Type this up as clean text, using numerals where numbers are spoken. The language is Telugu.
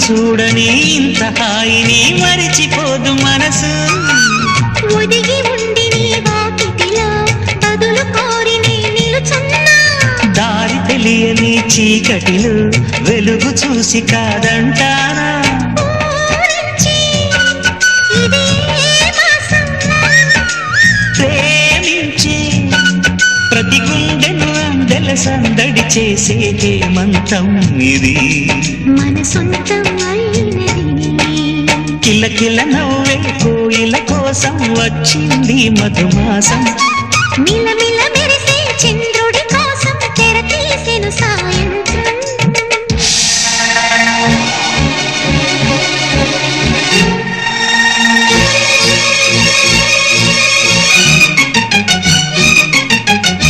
చూడని ఇంత హాయిని మరిచిపోదు మనసు ఒదిగి ఉండి నీ వాకిటిలో బదులు కోరి నీ నిలుచున్నా దారి తెలియని చీకటిలో వెలుగు చూసి కాదంటానా ఊరించి ఇదే మాసం ప్రేమించి ప్రతి గుండెను అందెల సందడి చేసే హేమంతం ఇది మన సొంతం అయినది కిలకిల నవ్వే కోయిల కోసం వచ్చింది మధుమాసం మిలమిల మెరిసే